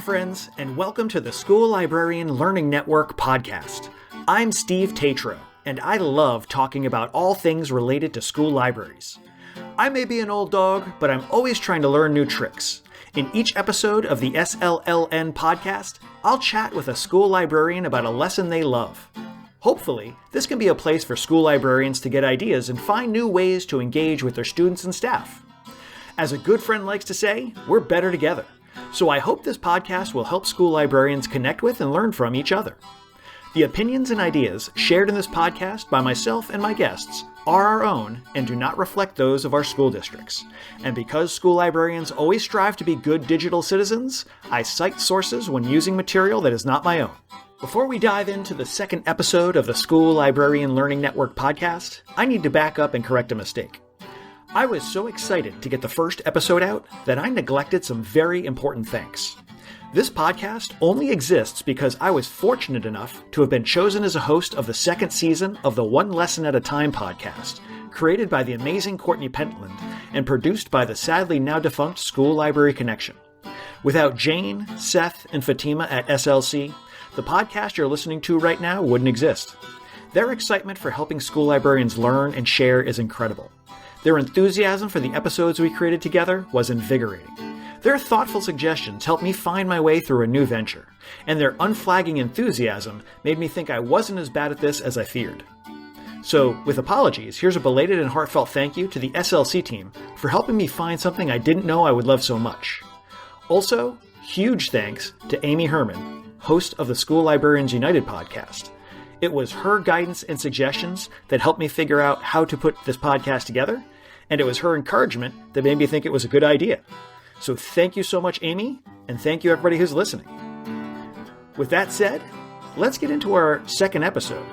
friends, and welcome to the School Librarian Learning Network podcast. I'm Steve Tatro, and I love talking about all things related to school libraries. I may be an old dog, but I'm always trying to learn new tricks. In each episode of the SLLN podcast, I'll chat with a school librarian about a lesson they love. Hopefully, this can be a place for school librarians to get ideas and find new ways to engage with their students and staff. As a good friend likes to say, we're better together. So I hope this podcast will help school librarians connect with and learn from each other. The opinions and ideas shared in this podcast by myself and my guests are our own and do not reflect those of our school districts. And because school librarians always strive to be good digital citizens, I cite sources when using material that is not my own. Before we dive into the second episode of the School Librarian Learning Network podcast, I need to back up and correct a mistake. I was so excited to get the first episode out that I neglected some very important things. This podcast only exists because I was fortunate enough to have been chosen as a host of the second season of the One Lesson at a Time podcast, created by the amazing Courtney Pentland and produced by the sadly now defunct School Library Connection. Without Jane, Seth, and Fatima at SLC, the podcast you're listening to right now wouldn't exist. Their excitement for helping school librarians learn and share is incredible. Their enthusiasm for the episodes we created together was invigorating. Their thoughtful suggestions helped me find my way through a new venture, and their unflagging enthusiasm made me think I wasn't as bad at this as I feared. So, with apologies, here's a belated and heartfelt thank you to the SLC team for helping me find something I didn't know I would love so much. Also, huge thanks to Amy Herman, host of the School Librarians United podcast. It was her guidance and suggestions that helped me figure out how to put this podcast together, and it was her encouragement that made me think it was a good idea. So thank you so much, Amy, and thank you everybody who's listening. With that said, let's get into our second episode.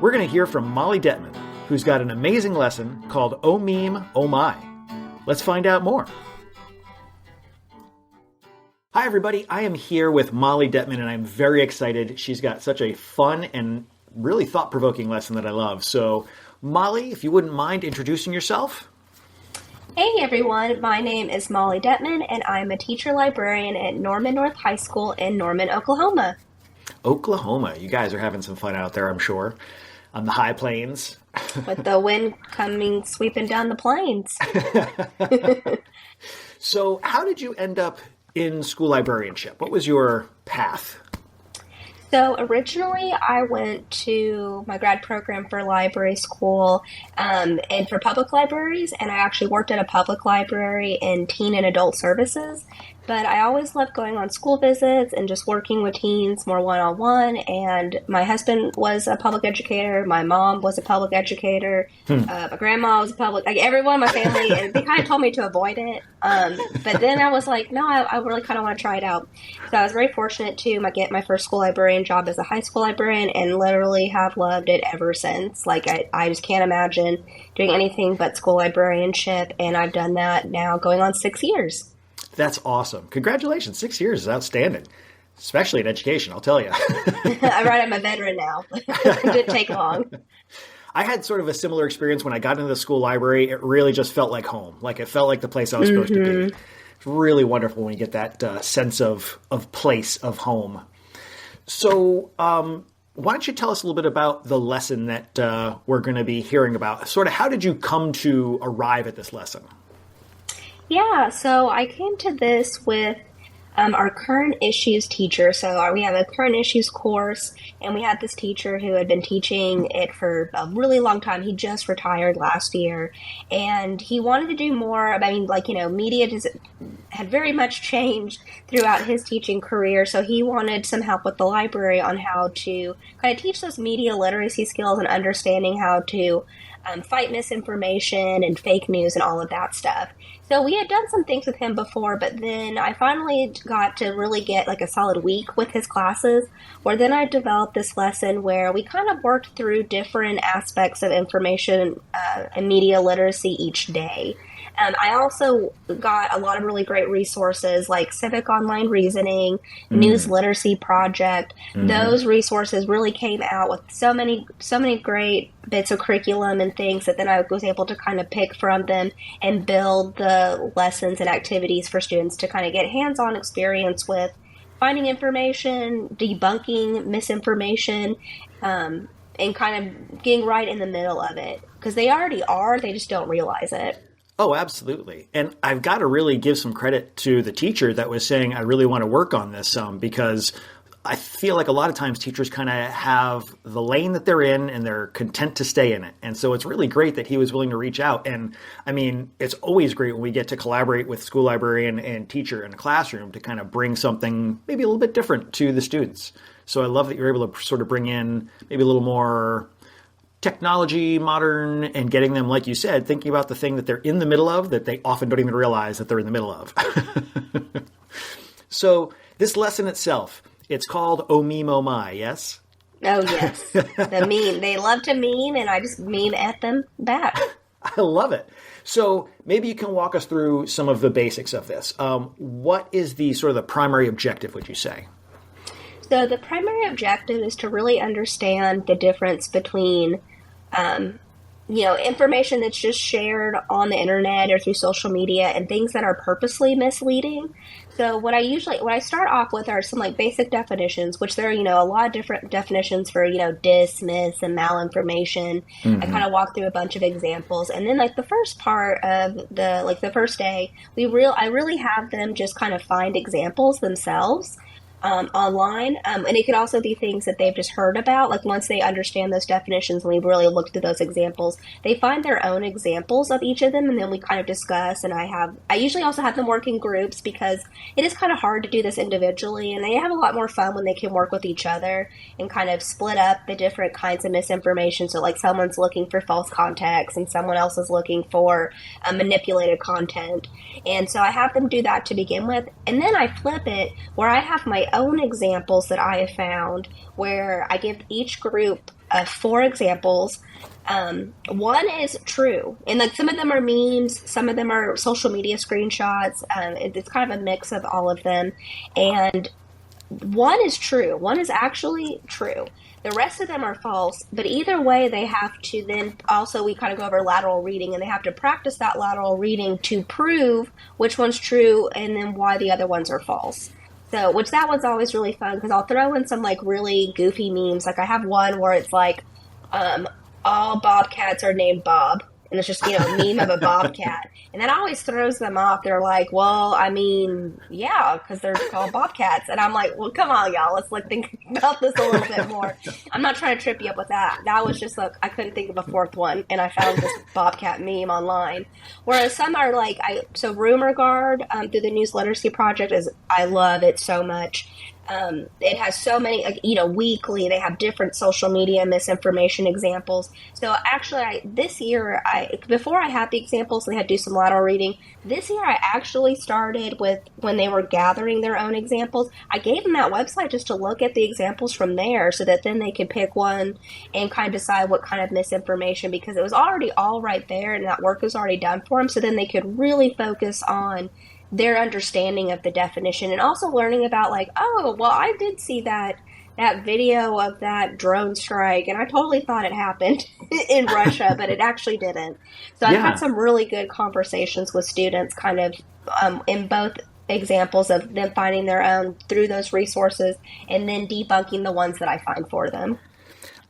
We're going to hear from Molly Dettmann, who's got an amazing lesson called Oh Meme, Oh My. Let's find out more. Hi, everybody. I am here with Molly Dettmann, and I'm very excited. She's got such a fun and really thought-provoking lesson that I love. So, Molly, if you wouldn't mind introducing yourself. Hey, everyone. My name is Molly Dettmann, and I'm a teacher librarian at Norman North High School in Norman, Oklahoma. Oklahoma. You guys are having some fun out there, I'm sure, on the high plains. With the wind coming sweeping down the plains. So, how did you end up in school librarianship? What was your path? So originally I went to my grad program for library school and for public libraries, and I actually worked at a public library in teen and adult services. But I always loved going on school visits and just working with teens more one-on-one. And my husband was a public educator. My mom was a public educator. My grandma was a public, like everyone in my family, and they kind of told me to avoid it. But then I was like, no, I really kind of want to try it out. So I was very fortunate to get my first school librarian job as a high school librarian, and literally have loved it ever since. Like I just can't imagine doing anything but school librarianship. And I've done that now going on 6 years. That's awesome. Congratulations. 6 years is outstanding, especially in education, I'll tell you. I'm a veteran now. It didn't take long. I had sort of a similar experience when I got into the school library. It really just felt like home. Like it felt like the place I was supposed to be. It's really wonderful when you get that sense of place, of home. So why don't you tell us a little bit about the lesson that we're going to be hearing about? Sort of how did you come to arrive at this lesson? Yeah, so I came to this with our current issues teacher. So we have a current issues course, and we had this teacher who had been teaching it for a really long time. He just retired last year, and he wanted to do more. Media had very much changed throughout his teaching career, so he wanted some help with the library on how to kind of teach those media literacy skills and understanding how to fight misinformation and fake news and all of that stuff. So we had done some things with him before, but then I finally got to really get like a solid week with his classes, where then I developed this lesson where we kind of worked through different aspects of information and media literacy each day. I also got a lot of really great resources like Civic Online Reasoning, News Literacy Project. Those resources really came out with so many great bits of curriculum and things that then I was able to kind of pick from them and build the lessons and activities for students to kind of get hands-on experience with finding information, debunking misinformation, and kind of getting right in the middle of it. Because they already are, they just don't realize it. Oh, absolutely. And I've got to really give some credit to the teacher that was saying, I really want to work on this because I feel like a lot of times teachers kind of have the lane that they're in and they're content to stay in it. And so it's really great that he was willing to reach out. And I mean, it's always great when we get to collaborate with school librarian and teacher in a classroom to kind of bring something maybe a little bit different to the students. So I love that you're able to sort of bring in maybe a little more technology, modern, and getting them, like you said, thinking about the thing that they're in the middle of that they often don't even realize that they're in the middle of. So this lesson itself, it's called Oh Meme Oh My, yes? Oh, yes. The meme. They love to meme, and I just meme at them back. I love it. So maybe you can walk us through some of the basics of this. What is the sort of the primary objective, would you say? So the primary objective is to really understand the difference between information that's just shared on the internet or through social media and things that are purposely misleading. So what I start off with are some like basic definitions, which there are, a lot of different definitions for, dismiss and malinformation. Mm-hmm. I kind of walk through a bunch of examples. And then like the first part of the first day, I really have them just kind of find examples themselves. Online. And it could also be things that they've just heard about. Like once they understand those definitions and we really look through those examples, they find their own examples of each of them and then we kind of discuss. And I usually also have them work in groups because it is kind of hard to do this individually and they have a lot more fun when they can work with each other and kind of split up the different kinds of misinformation. So like someone's looking for false context and someone else is looking for manipulated content. And so I have them do that to begin with. And then I flip it where I have my own examples that I have found where I give each group 4 examples. One is true, and like some of them are memes, some of them are social media screenshots. It's kind of a mix of all of them, and one is true. One is actually true. The rest of them are false, but either way, they have to then also, we kind of go over lateral reading, and they have to practice that lateral reading to prove which one's true and then why the other ones are false. So, which that one's always really fun because I'll throw in some like really goofy memes. Like I have one where it's like, all bobcats are named Bob. And it's just, a meme of a bobcat. And that always throws them off. They're like, well, I mean, yeah, because they're called bobcats. And I'm like, well, come on, y'all. Let's think about this a little bit more. I'm not trying to trip you up with that. That was just like, I couldn't think of a fourth one. And I found this bobcat meme online. Whereas some are like, so Rumor Guard through the News Literacy Project I love it so much. It has so many, weekly, they have different social media misinformation examples. So actually, this year, before I had the examples, they had to do some lateral reading. This year, I actually started with when they were gathering their own examples. I gave them that website just to look at the examples from there so that then they could pick one and kind of decide what kind of misinformation, because it was already all right there and that work was already done for them. So then they could really focus on their understanding of the definition and also learning about like, oh, well, I did see that video of that drone strike and I totally thought it happened in Russia, but it actually didn't. So I've had some really good conversations with students kind of in both examples of them finding their own through those resources and then debunking the ones that I find for them.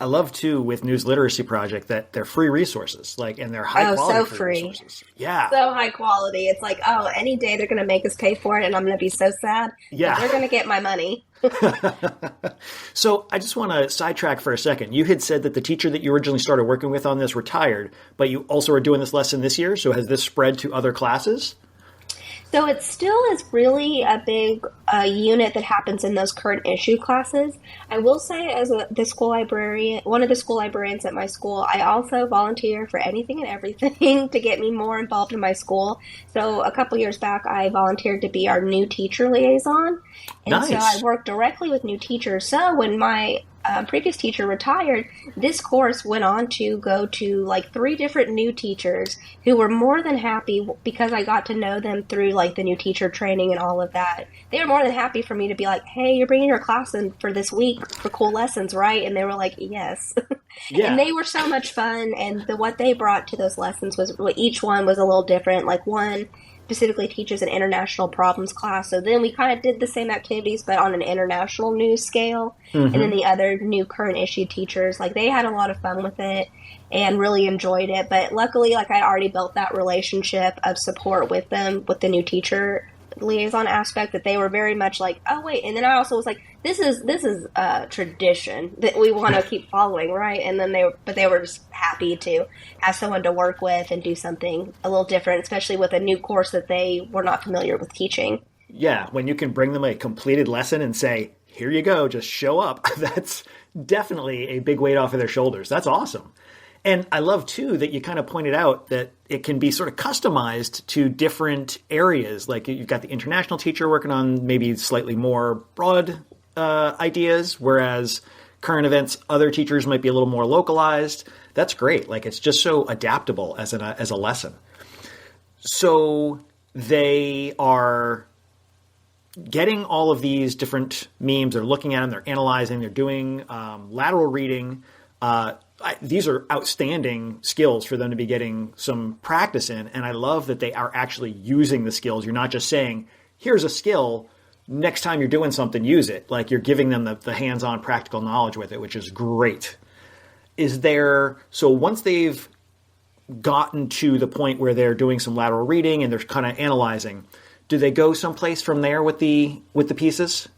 I love too with News Literacy Project that they're free resources, and they're high quality so free resources. Yeah, so high quality. It's like, any day they're going to make us pay for it, and I'm going to be so sad. Yeah, they're going to get my money. So I just want to sidetrack for a second. You had said that the teacher that you originally started working with on this retired, but you also are doing this lesson this year. So has this spread to other classes? So it still is really a big unit that happens in those current issue classes. I will say as the school librarian, one of the school librarians at my school, I also volunteer for anything and everything to get me more involved in my school. So a couple years back, I volunteered to be our new teacher liaison. And nice. So I worked directly with new teachers. So when my previous teacher retired, this course went on to go to like 3 different new teachers who were more than happy because I got to know them through like the new teacher training and all of that. They were more than happy for me to be like, hey, you're bringing your class in for this week for cool lessons, right? And they were like, yes. Yeah. And they were so much fun. And what they brought to those lessons was each one was a little different. Like one, specifically teaches an international problems class. So then we kind of did the same activities, but on an international news scale. And then the other new current issue teachers, like they had a lot of fun with it and really enjoyed it. But luckily, like I already built that relationship of support with them, with the new teacher liaison aspect, that they were very much like, oh wait. And then I also was like, this is a tradition that we want to keep following, right? And then they were just happy to have someone to work with and do something a little different, especially with a new course that they were not familiar with teaching. Yeah, when you can bring them a completed lesson and say, here you go, just show up. That's definitely a big weight off of their shoulders. That's awesome. And I love, too, that you kind of pointed out that it can be sort of customized to different areas. Like you've got the international teacher working on maybe slightly more broad ideas, whereas current events, other teachers might be a little more localized. That's great. Like it's just so adaptable as a lesson. So they are getting all of these different memes. They're looking at them. They're analyzing. They're doing lateral reading. These are outstanding skills for them to be getting some practice in. And I love that they are actually using the skills. You're not just saying, here's a skill. Next time you're doing something, use it. Like you're giving them the hands-on practical knowledge with it, which is great. So once they've gotten to the point where they're doing some lateral reading and they're kind of analyzing, do they go someplace from there with the pieces?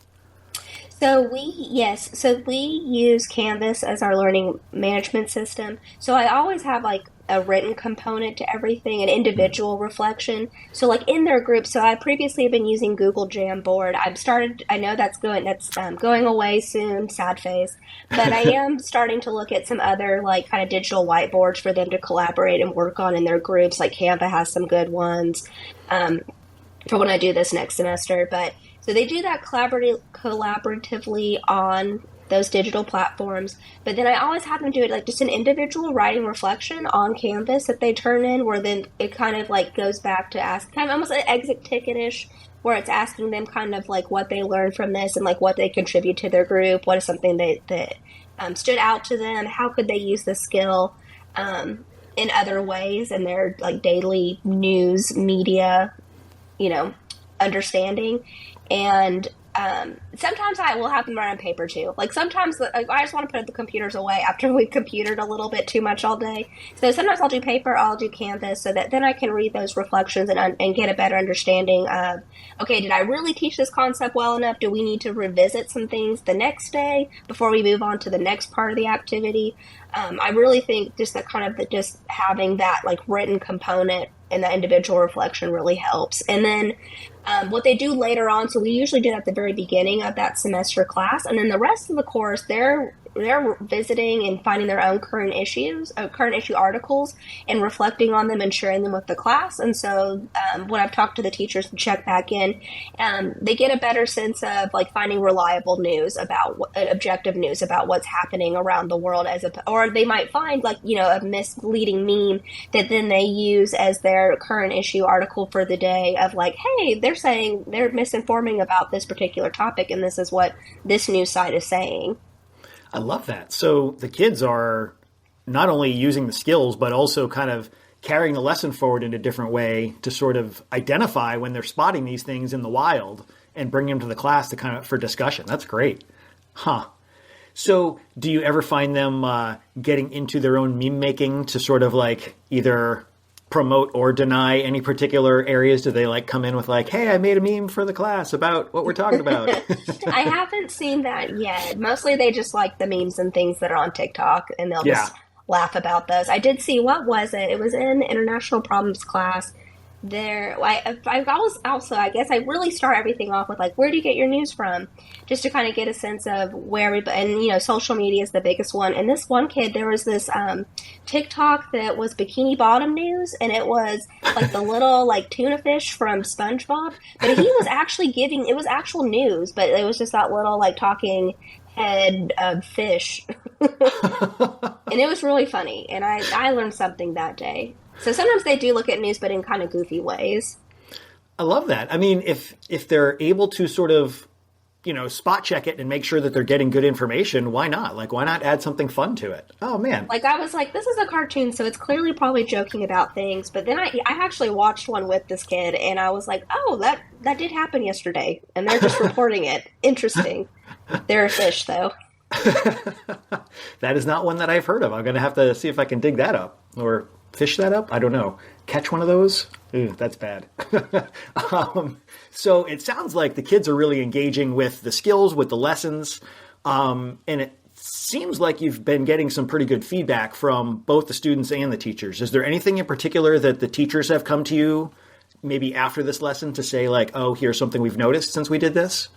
So we use Canvas as our learning management system. So I always have like a written component to everything, an individual reflection. So like in their group, so I previously have been using Google Jamboard. I know that's going away soon, sad face. But I am starting to look at some other like kind of digital whiteboards for them to collaborate and work on in their groups. Like Canva has some good ones for when I do this next semester. But so they do that collaboratively on those digital platforms. But then I always have them do it like just an individual writing reflection on Canvas that they turn in, where then it kind of like goes back to ask, kind of almost an exit ticket-ish, where it's asking them kind of like what they learned from this and like what they contribute to their group, what is something that stood out to them, how could they use the skill in other ways in their like daily news media, understanding. And sometimes I will have them write on paper too. Like sometimes I just want to put the computers away after we've computered a little bit too much all day. So sometimes I'll do paper, I'll do Canvas, so that then I can read those reflections and get a better understanding of, okay, did I really teach this concept well enough? Do we need to revisit some things the next day before we move on to the next part of the activity? I really think just that kind of just having that like written component and the individual reflection really helps. And then what they do later on, so we usually do that at the very beginning of that semester class, and then the rest of the course, they're visiting and finding their own current issue articles and reflecting on them and sharing them with the class. And so when I've talked to the teachers and check back in, they get a better sense of like finding reliable news about objective news about what's happening around the world, or they might find like a misleading meme that then they use as their current issue article for the day of like, hey, they're saying they're misinforming about this particular topic, and this is what this news site is saying. I love that. So the kids are not only using the skills, but also kind of carrying the lesson forward in a different way to sort of identify when they're spotting these things in the wild and bring them to the class to kind of for discussion. That's great. Huh. So do you ever find them getting into their own meme making to sort of like either promote or deny any particular areas? Do they like come in with like, hey, I made a meme for the class about what we're talking about? I haven't seen that yet. Mostly they just like the memes and things that are on TikTok, and they'll just laugh about those. I did see, what was it? It was in international problems class. I always also, I guess I really start everything off with like, where do you get your news from? Just to kind of get a sense of where and social media is the biggest one. And this one kid, there was this TikTok that was Bikini Bottom news, and it was like the little like tuna fish from SpongeBob, but he was actually it was actual news, but it was just that little like talking head fish. And it was really funny, and I learned something that day. So sometimes they do look at news, but in kind of goofy ways. I love that. I mean, if they're able to sort of spot check it and make sure that they're getting good information, why not? Like, why not add something fun to it? Oh, man. Like, I was like, this is a cartoon, so it's clearly probably joking about things. But then I actually watched one with this kid, and I was like, oh, that did happen yesterday. And they're just reporting it. Interesting. They're a fish, though. That is not one that I've heard of. I'm going to have to see if I can dig that up or fish that up. I don't know. Catch one of those? Ooh, that's bad. So it sounds like the kids are really engaging with the skills, with the lessons. And it seems like you've been getting some pretty good feedback from both the students and the teachers. Is there anything in particular that the teachers have come to you maybe after this lesson to say like, oh, here's something we've noticed since we did this?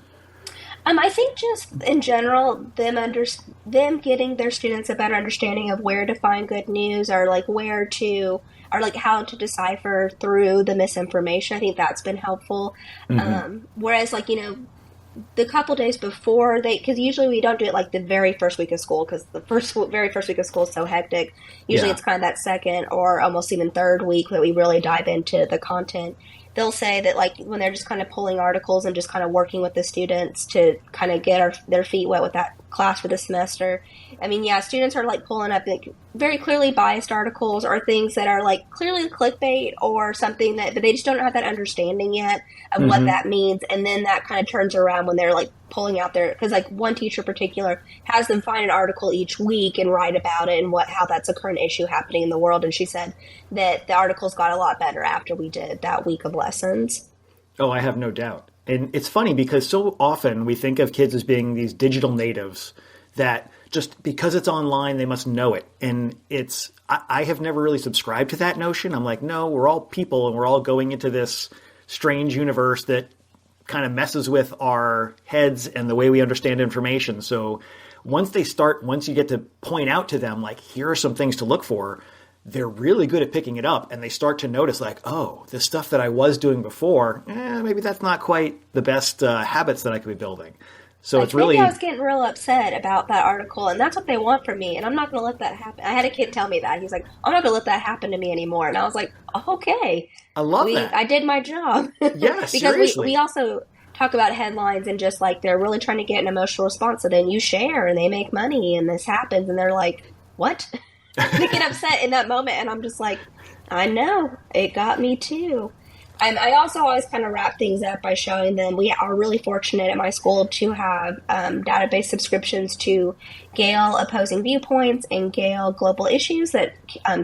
I think just in general, them getting their students a better understanding of where to find good news, or like how to decipher through the misinformation. I think that's been helpful. Whereas the couple days before because usually we don't do it like the very first week of school, because the very first week of school is so hectic. Usually it's kind of that second or almost even third week that we really dive into the content. They'll say that like when they're just kind of pulling articles and just kind of working with the students to kind of get their feet wet with that class for the semester. I mean, yeah, students are like pulling up like very clearly biased articles or things that are like clearly clickbait or something but they just don't have that understanding yet of what that means. And then that kind of turns around when they're like pulling out because like one teacher in particular has them find an article each week and write about it and how that's a current issue happening in the world. And she said that the articles got a lot better after we did that week of lessons. Oh, I have no doubt. And it's funny because so often we think of kids as being these digital natives that just because it's online, they must know it. And I have never really subscribed to that notion. I'm like, no, we're all people and we're all going into this strange universe that kind of messes with our heads and the way we understand information. So once you get to point out to them, like, here are some things to look for, they're really good at picking it up, and they start to notice like, oh, the stuff that I was doing before, maybe that's not quite the best habits that I could be building. So it's really... I was getting real upset about that article, and that's what they want from me, and I'm not going to let that happen. I had a kid tell me that. He's like, I'm not going to let that happen to me anymore. And I was like, okay. I love that. I did my job. Yes, because seriously. we also talk about headlines and just like they're really trying to get an emotional response. So then you share, and they make money, and this happens, and they're like, what? They get upset in that moment, and I'm just like, I know, it got me too. And I also always kind of wrap things up by showing them we are really fortunate at my school to have database subscriptions to Gale Opposing Viewpoints and Gale Global Issues that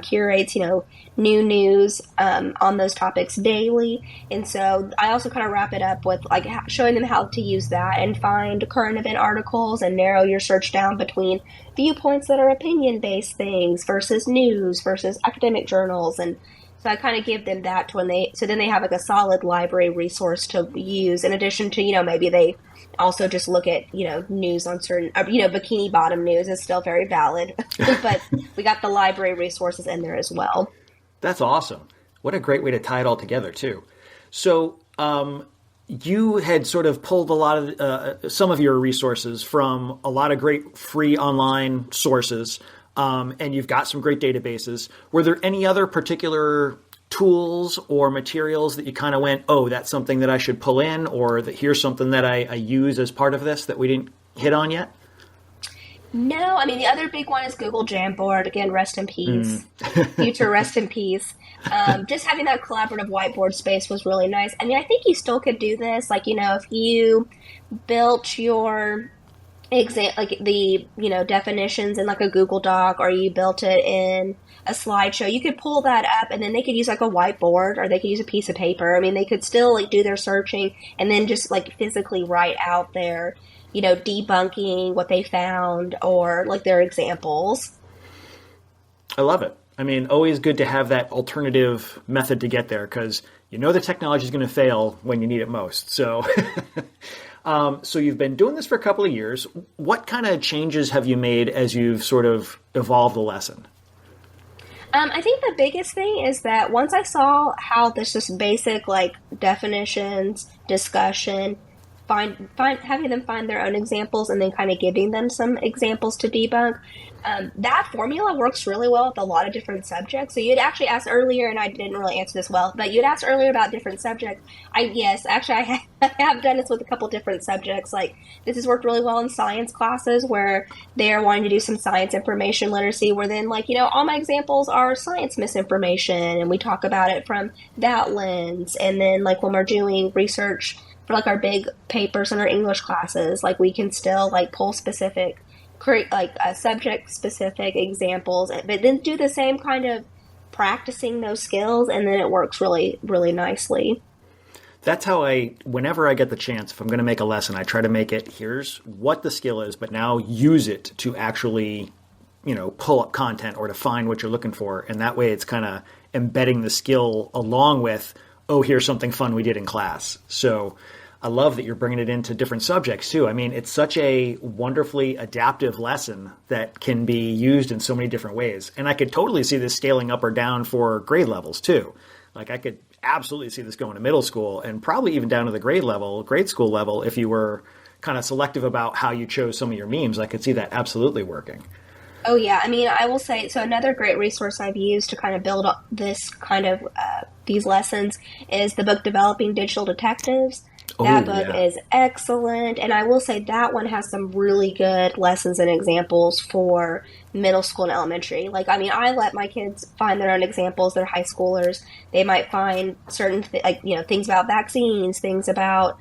curates, new news on those topics daily. And so I also kind of wrap it up with like showing them how to use that and find current event articles and narrow your search down between viewpoints that are opinion-based things versus news versus academic journals. And so I kind of give them that so then they have like a solid library resource to use in addition to, maybe they also just look at, news on certain, bikini bottom news is still very valid, but we got the library resources in there as well. That's awesome. What a great way to tie it all together too. So, you had sort of pulled a lot of, some of your resources from a lot of great free online sources. And you've got some great databases. Were there any other particular tools or materials that you kind of went, oh, that's something that I should pull in, or that here's something that I use as part of this that we didn't hit on yet? No, I mean, the other big one is Google Jamboard. Again, rest in peace. Future rest in peace. Just having that collaborative whiteboard space was really nice. I mean, I think you still could do this. Like, if you built your definitions in like a Google Doc, or you built it in a slideshow, you could pull that up and then they could use like a whiteboard, or they could use a piece of paper. I mean, they could still like do their searching and then just like physically write out their, debunking what they found or like their examples. I love it. I mean, always good to have that alternative method to get there, because the technology is going to fail when you need it most. So so you've been doing this for a couple of years. What kind of changes have you made as you've sort of evolved the lesson? I think the biggest thing is that once I saw how this just basic like definitions, discussion, having them find their own examples and then kind of giving them some examples to debunk. That formula works really well with a lot of different subjects. So you'd actually asked earlier, and I didn't really answer this well, but you'd asked earlier about different subjects. I have done this with a couple different subjects. Like, this has worked really well in science classes where they are wanting to do some science information literacy, where then, like, all my examples are science misinformation, and we talk about it from that lens. And then, like, when we're doing research for, like, our big papers in our English classes, like, we can still, like, pull specific create like subject-specific examples, but then do the same kind of practicing those skills, and then it works really, really nicely. That's how whenever I get the chance, if I'm going to make a lesson, I try to make it, here's what the skill is, but now use it to actually, pull up content or to find what you're looking for. And that way it's kind of embedding the skill along with, oh, here's something fun we did in class. So I love that you're bringing it into different subjects too. I mean, it's such a wonderfully adaptive lesson that can be used in so many different ways. And I could totally see this scaling up or down for grade levels too. Like, I could absolutely see this going to middle school and probably even down to the grade school level. If you were kind of selective about how you chose some of your memes, I could see that absolutely working. Oh yeah. I mean, I will say, so another great resource I've used to kind of build up this kind of, these lessons is the book Developing Digital Detectives. That book is excellent, and I will say that one has some really good lessons and examples for middle school and elementary. Like, I mean, I let my kids find their own examples. They're high schoolers. They might find certain, things about vaccines, things about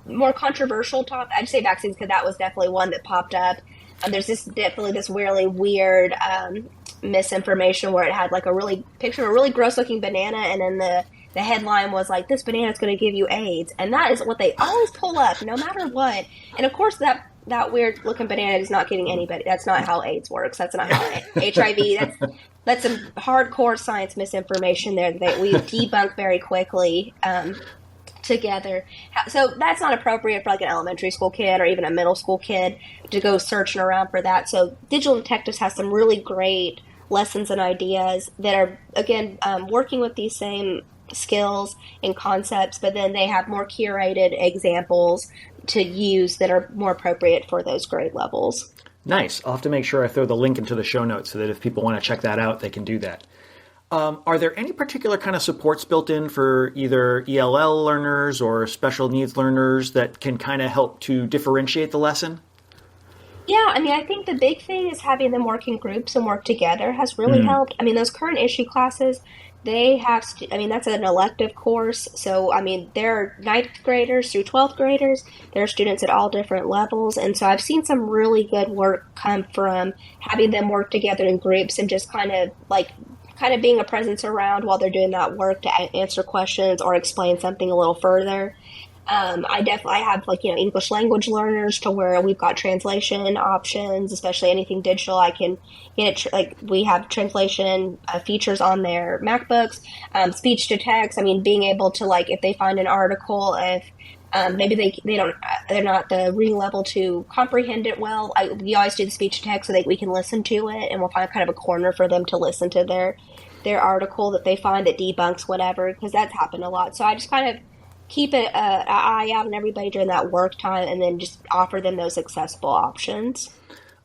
more controversial topics. I'd say vaccines because that was definitely one that popped up. There's definitely this really weird misinformation where it had like a really picture of a really gross looking banana, and then the headline was like, this banana is going to give you AIDS. And that is what they always pull up, no matter what. And of course, that weird looking banana is not giving anybody. That's not how AIDS works. That's not how HIV. That's some hardcore science misinformation there that we debunk very quickly together. So that's not appropriate for like an elementary school kid or even a middle school kid to go searching around for that. So Digital Detectives has some really great lessons and ideas that are, again, working with these same skills and concepts, but then they have more curated examples to use that are more appropriate for those grade levels. Nice. I'll have to make sure I throw the link into the show notes so that if people want to check that out, they can do that. Are there any particular kind of supports built in for either ELL learners or special needs learners that can kind of help to differentiate the lesson? Yeah, I mean, I think the big thing is having them work in groups and work together has really helped. I mean, those current issue classes, they have, that's an elective course. So, I mean, there are 9th graders through 12th graders. There are students at all different levels. And so I've seen some really good work come from having them work together in groups and just kind of being a presence around while they're doing that work to answer questions or explain something a little further. I have English language learners to where we've got translation options, especially anything digital. I can get it, we have translation features on their MacBooks, speech to text. I mean, being able to if they find an article, if maybe they're not the reading level to comprehend it well. We always do the speech to text so that we can listen to it, and we'll find kind of a corner for them to listen to their article that they find that debunks whatever, because that's happened a lot. So I just kind of keep an eye out on everybody during that work time and then just offer them those accessible options.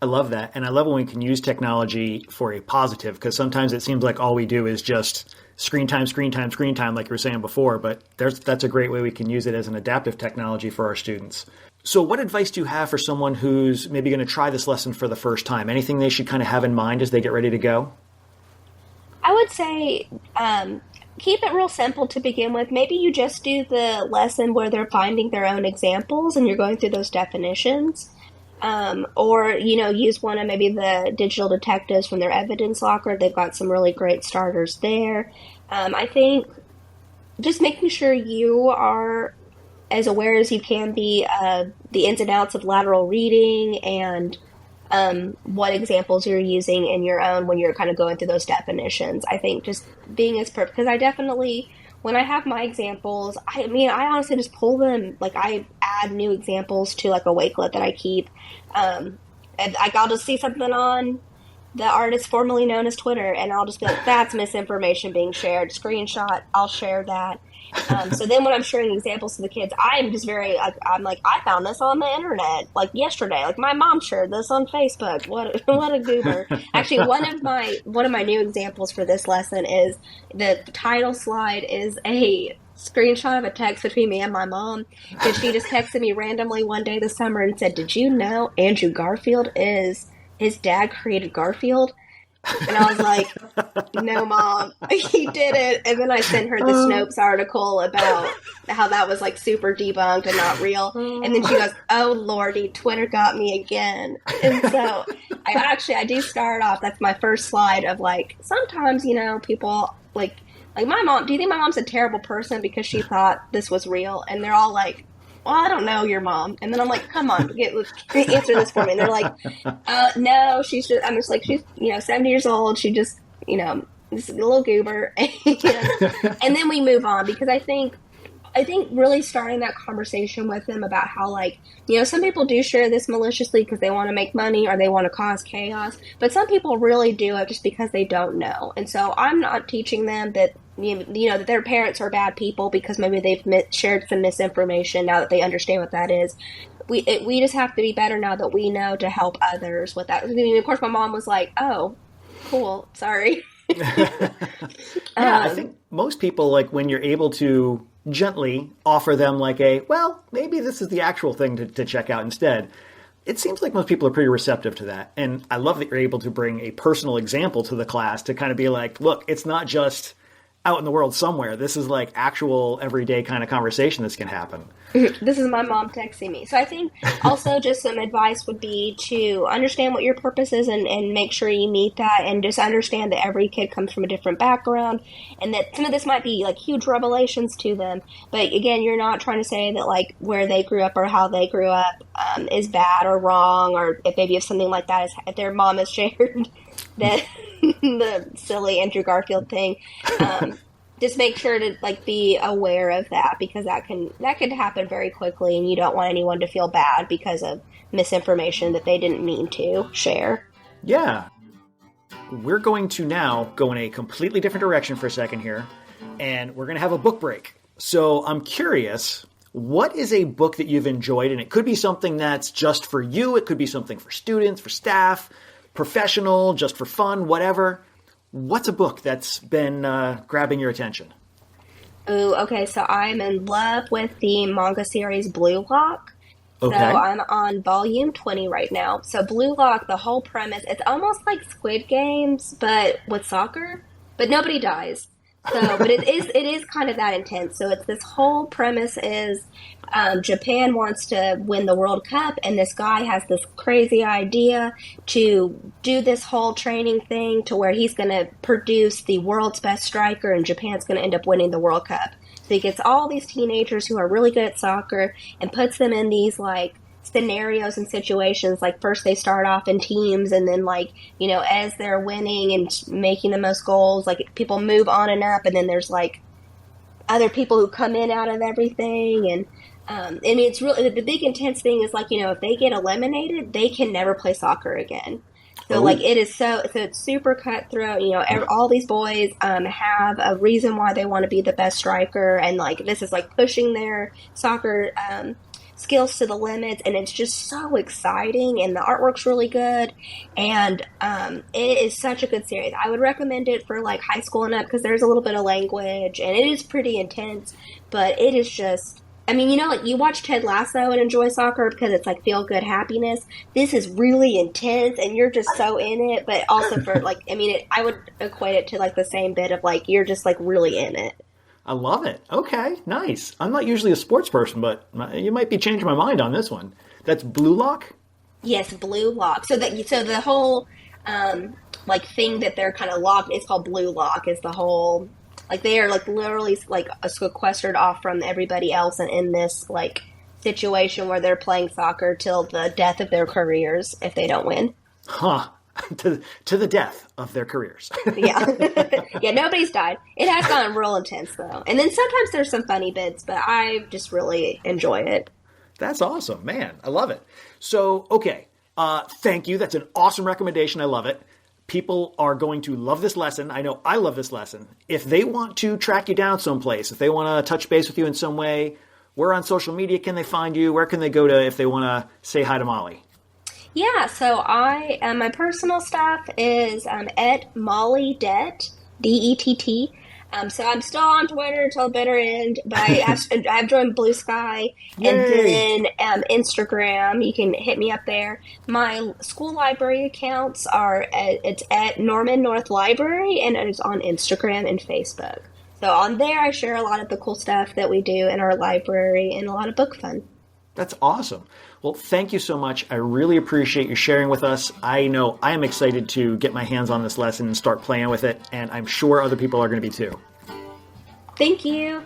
I love that. And I love when we can use technology for a positive, because sometimes it seems like all we do is just screen time, like you were saying before. But that's a great way we can use it as an adaptive technology for our students. So what advice do you have for someone who's maybe going to try this lesson for the first time? Anything they should kind of have in mind as they get ready to go? I would say keep it real simple to begin with. Maybe you just do the lesson where they're finding their own examples and you're going through those definitions. Or, use one of maybe the digital detectives from their evidence locker. They've got some really great starters there. I think just making sure you are as aware as you can be of the ins and outs of lateral reading and what examples you're using in your own when you're kind of going through those definitions. I think just being as perfect, because I definitely, when I have my examples, I honestly just pull them, I add new examples to a Wakelet that I keep. And I'll just see something on the artist formerly known as Twitter, and I'll just be like, that's misinformation being shared. Screenshot, I'll share that. So then when I'm sharing examples to the kids, I'm just very, I'm like, I found this on the internet, like yesterday. Like my mom shared this on Facebook. What a goober. Actually, one of my new examples for this lesson is the title slide is a screenshot of a text between me and my mom because she just texted me randomly one day this summer and said, "Did you know Andrew Garfield is his dad created Garfield?" And I was like, "No, Mom, he did it." And then I sent her the Snopes article about how that was like super debunked and not real. And then she goes, "Oh, Lordy, Twitter got me again." And so I do start off. That's my first slide of like, sometimes, people like my mom. Do you think my mom's a terrible person because she thought this was real? And they're all like, "Well, I don't know your mom." And then I'm like, "Come on, answer this for me." And they're like, "No, she's just," I'm just like, "She's, 70 years old. She just, this is a little goober." And then we move on because I think really starting that conversation with them about how, like, some people do share this maliciously because they want to make money or they want to cause chaos, but some people really do it just because they don't know. And so I'm not teaching them that, that their parents are bad people because maybe they've shared some misinformation now that they understand what that is. We just have to be better now that we know to help others with that. I mean, of course, my mom was like, "Oh, cool, sorry." Yeah, I think most people, like, when you're able to gently offer them like well, maybe this is the actual thing to check out instead. It seems like most people are pretty receptive to that. And I love that you're able to bring a personal example to the class to kind of be like, look, it's not just out in the world somewhere. This is like actual everyday kind of conversation that's going to happen. This is my mom texting me. So I think also just some advice would be to understand what your purpose is and make sure you meet that, and just understand that every kid comes from a different background and that some of this might be like huge revelations to them. But again, you're not trying to say that like where they grew up or how they grew up is bad or wrong, or if maybe if something like that is, if their mom has shared that the silly Andrew Garfield thing. Just make sure to like be aware of that because that could happen very quickly, and you don't want anyone to feel bad because of misinformation that they didn't mean to share. Yeah. We're going to now go in a completely different direction for a second here, and we're going to have a book break. So I'm curious, what is a book that you've enjoyed? And it could be something that's just for you. It could be something for students, for staff, professional, just for fun, whatever. What's a book that's been grabbing your attention? Ooh, okay, so I'm in love with the manga series Blue Lock. Okay. So I'm on volume 20 right now. So Blue Lock, the whole premise, it's almost like Squid Games, but with soccer, but nobody dies. So, but it is kind of that intense. So it's this whole premise is Japan wants to win the World Cup, and this guy has this crazy idea to do this whole training thing to where he's going to produce the world's best striker, and Japan's going to end up winning the World Cup. So he gets all these teenagers who are really good at soccer and puts them in these like scenarios and situations. Like first they start off in teams, and then like, as they're winning and making the most goals, like people move on and up, and then there's like other people who come in out of everything. And it's really, the big intense thing is like, if they get eliminated, they can never play soccer again. So like it is so it's super cutthroat. All these boys have a reason why they want to be the best striker, and like this is like pushing their soccer skills to the limits, and it's just so exciting, and the artwork's really good, and it is such a good series. I would recommend it for like high school and up because there's a little bit of language, and it is pretty intense, but it is just, I mean, like you watch Ted Lasso and enjoy soccer because it's like feel good happiness. This is really intense, and you're just so in it, but also for like, I mean, I would equate it to like the same bit of like you're just like really in it. I love it. Okay, nice. I'm not usually a sports person, but you might be changing my mind on this one. That's Blue Lock? Yes, Blue Lock. So the whole like thing that they're kind of locked, it's called Blue Lock, is the whole, like they are like literally like sequestered off from everybody else and in this like situation where they're playing soccer till the death of their careers if they don't win. Huh. To the death of their careers. Yeah. Yeah, nobody's died. It has gotten real intense, though. And then sometimes there's some funny bits, but I just really enjoy it. That's awesome, man. I love it. So, okay. Thank you. That's an awesome recommendation. I love it. people are going to love this lesson. I know I love this lesson. If they want to track you down someplace, if they want to touch base with you in some way, where on social media can they find you? Where can they go to if they want to say hi to Molly? Yeah, so my personal stuff is at Molly Dett. So I'm still on Twitter till the bitter end, but I've joined Blue Sky. Yay. And then Instagram. You can hit me up there. My school library accounts it's at Norman North Library, and it's on Instagram and Facebook. So on there, I share a lot of the cool stuff that we do in our library and a lot of book fun. That's awesome. Well, thank you so much. I really appreciate you sharing with us. I know I am excited to get my hands on this lesson and start playing with it, and I'm sure other people are going to be too. Thank you.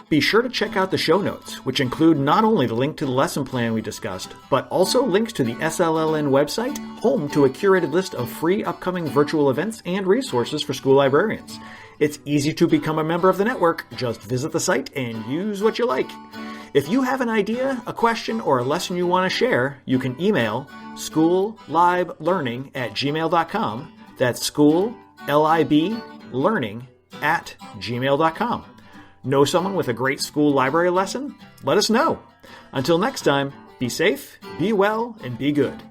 Be sure to check out the show notes, which include not only the link to the lesson plan we discussed, but also links to the SLLN website, home to a curated list of free upcoming virtual events and resources for school librarians. It's easy to become a member of the network. Just visit the site and use what you like. If you have an idea, a question, or a lesson you want to share, you can email schoolliblearning@gmail.com. That's school, L-I-B, learning@gmail.com. Know someone with a great school library lesson? Let us know. Until next time, be safe, be well, and be good.